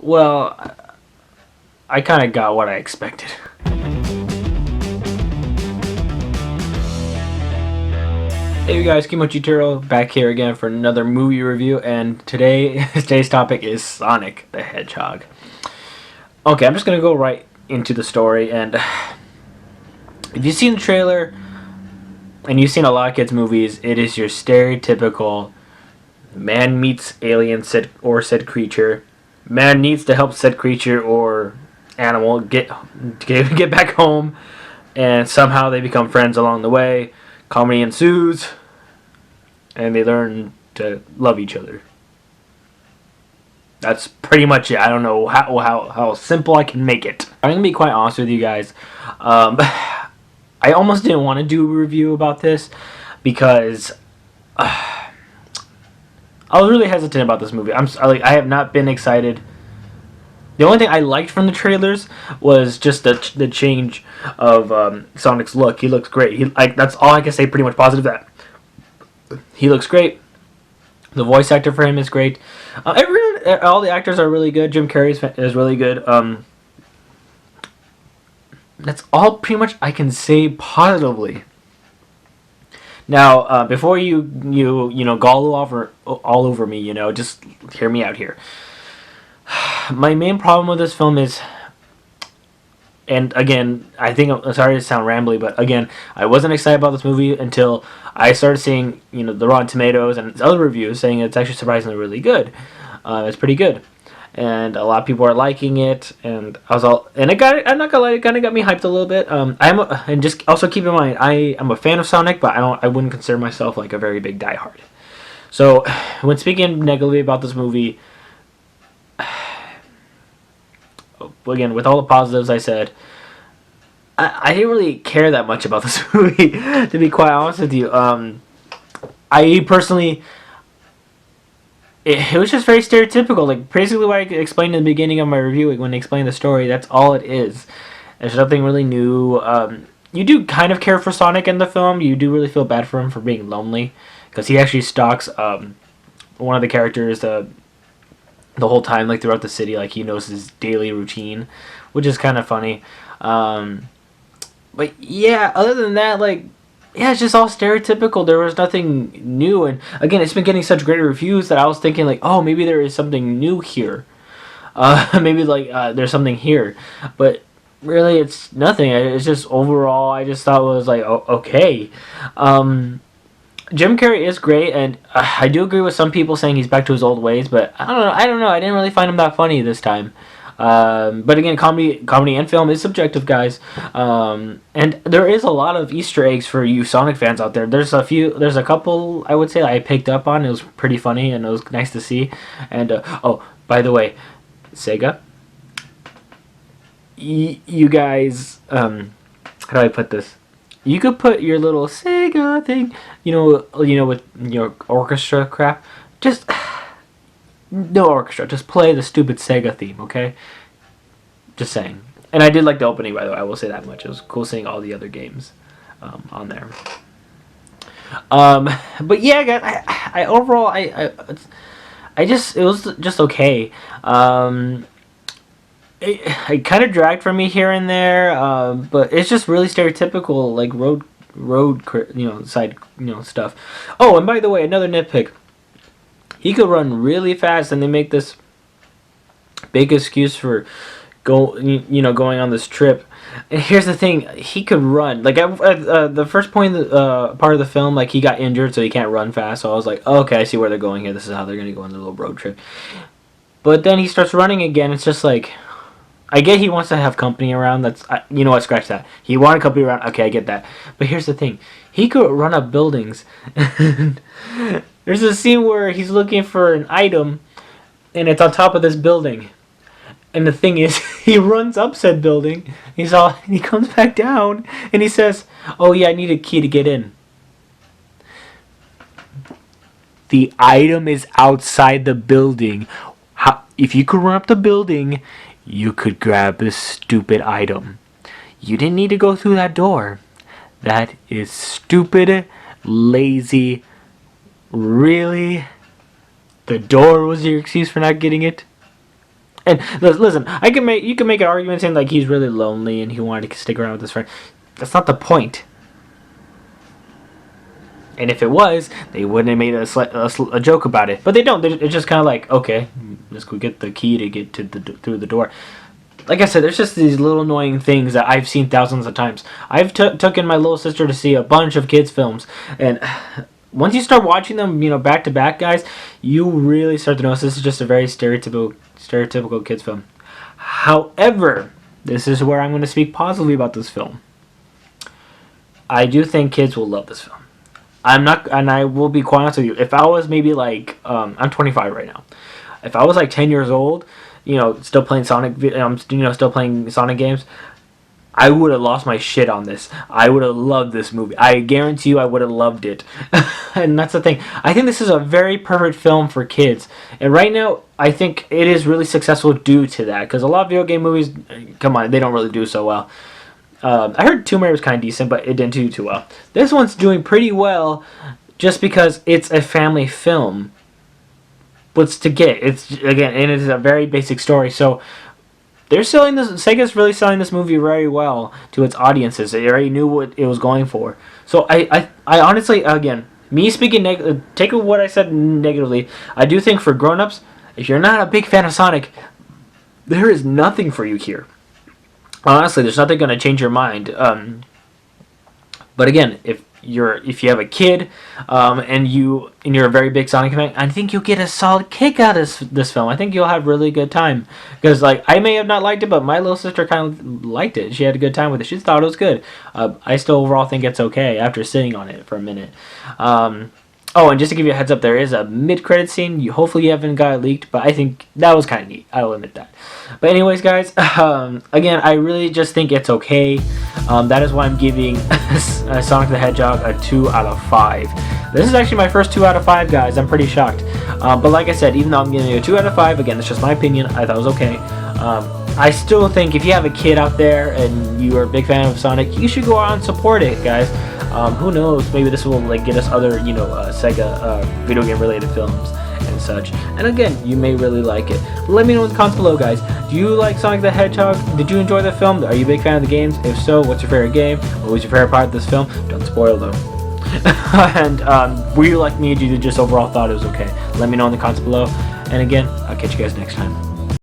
Well, I kind of got what I expected. Hey you guys, Kimochi back here again for another movie review, and today's topic is Sonic the Hedgehog. Okay, I'm just gonna go right into the story, and if you've seen the trailer and you've seen a lot of kids' movies, it is your stereotypical man meets alien said creature. Man needs to help said creature or animal get back home, and somehow they become friends along the way. Comedy ensues, and they learn to love each other. That's pretty much it. I don't know how simple I can make it. I'm gonna be quite honest with you guys. I almost didn't want to do a review about this because I was really hesitant about this movie. I have not been excited. The only thing I liked from the trailers was just the change of Sonic's look. He looks great. That's all I can say pretty much positive that. He looks great. The voice actor for him is great. All the actors are really good. Jim Carrey is really good. That's all pretty much I can say positively. Now, before you gall all over me, just hear me out here. My main problem with this film is, and again, I think I'm sorry to sound rambly, but again, I wasn't excited about this movie until I started seeing, the Rotten Tomatoes and other reviews saying it's actually surprisingly really good. It's pretty good, and a lot of people are liking it, and I'm not gonna lie, it kind of got me hyped a little bit. And just also keep in mind, I am a fan of Sonic, but I wouldn't consider myself like a very big diehard. So, when speaking negatively about this movie, again, with all the positives I said, I didn't really care that much about this movie, to be quite honest with you. I personally, it was just very stereotypical. Like, basically what I explained in the beginning of my review, when I explained the story, that's all it is. There's nothing really new. You do kind of care for Sonic in the film. You do really feel bad for him for being lonely, because he actually stalks one of the characters the whole time, like throughout the city, like he knows his daily routine, which is kind of funny. But yeah, other than that, it's just all stereotypical. There was nothing new, and again, it's been getting such great reviews that I was thinking like, oh, maybe there is something new here. Maybe there's something here, but really, it's nothing. It's just overall, I just thought it was like, oh, okay. Jim Carrey is great, and I do agree with some people saying he's back to his old ways, but I don't know. I didn't really find him that funny this time. But again, comedy and film is subjective, guys. And there is a lot of Easter eggs for you Sonic fans out there. There's a couple I would say I picked up on. It was pretty funny, and it was nice to see. And oh, by the way, Sega, you guys, how do I put this? You could put your little Sega thing, with your orchestra crap. Just no orchestra. Just play the stupid Sega theme, okay? Just saying. And I did like the opening, by the way. I will say that much. It was cool seeing all the other games on there. But yeah, guys. I overall, it was just okay. It kind of dragged for me here and there, but it's just really stereotypical, like road side stuff. Oh, and by the way, another nitpick. He could run really fast, and they make this big excuse for going on this trip. And here's the thing: he could run. Like at the first point of the part of the film, like he got injured, so he can't run fast. So I was like, oh, okay, I see where they're going here. This is how they're gonna go on their little road trip. But then he starts running again. It's just like, I get he wants to have company around. That's you know what? Scratch that. He wanted company around. Okay, I get that. But here's the thing: he could run up buildings. There's a scene where he's looking for an item, and it's on top of this building. And the thing is, he runs up said building. He comes back down, and he says, "Oh yeah, I need a key to get in." The item is outside the building. If you could run up the building, you could grab this stupid item. You didn't need to go through that door. That is stupid, lazy. Really? The door was your excuse for not getting it? And listen, you can make an argument saying like he's really lonely and he wanted to stick around with his friend. That's not the point. And if it was, they wouldn't have made a joke about it. But they don't. It's just kind of like, okay, let's go get the key to get through the door. Like I said, there's just these little annoying things that I've seen thousands of times. I've taken my little sister to see a bunch of kids' films, and once you start watching them, back to back, guys, you really start to notice this is just a very stereotypical kids' film. However, this is where I'm going to speak positively about this film. I do think kids will love this film. And I will be quite honest with you. If I was maybe like, I'm 25 right now. If I was like 10 years old, still playing still playing Sonic games, I would have lost my shit on this. I would have loved this movie. I guarantee you I would have loved it. And that's the thing. I think this is a very perfect film for kids. And right now, I think it is really successful due to that. Because a lot of video game movies, come on, they don't really do so well. I heard Tomb Raider was kind of decent, but it didn't do too well. This one's doing pretty well just because it's a family film. What's to get? It's, again, and it's a very basic story. So they're selling this. Sega's really selling this movie very well to its audiences. They already knew what it was going for. So I honestly, again, me speaking, take what I said negatively. I do think for grown-ups, if you're not a big fan of Sonic, there is nothing for you here. Honestly, there's nothing going to change your mind. But again, if you have a kid and you're a very big Sonic fan, I think you'll get a solid kick out of this film. I think you'll have really good time because I may have not liked it, but my little sister kind of liked it. She had a good time with it. She thought it was good. I still overall think it's okay after sitting on it for a minute. Oh, and just to give you a heads up, there is a mid-credit scene. Hopefully you haven't got it leaked, but I think that was kind of neat. I will admit that. But anyways, guys, again, I really just think it's okay. That is why I'm giving Sonic the Hedgehog a 2 out of 5. This is actually my first 2 out of 5, guys. I'm pretty shocked. But like I said, even though I'm giving it a 2 out of 5, again, it's just my opinion. I thought it was okay. I still think if you have a kid out there and you are a big fan of Sonic, you should go out and support it, guys. Who knows? Maybe this will get us other, Sega video game related films and such. And again, you may really like it. Let me know in the comments below, guys. Do you like Sonic the Hedgehog? Did you enjoy the film? Are you a big fan of the games? If so, what's your favorite game? What was your favorite part of this film? Don't spoil though. And were you like me? Did you just overall thought it was okay? Let me know in the comments below. And again, I'll catch you guys next time.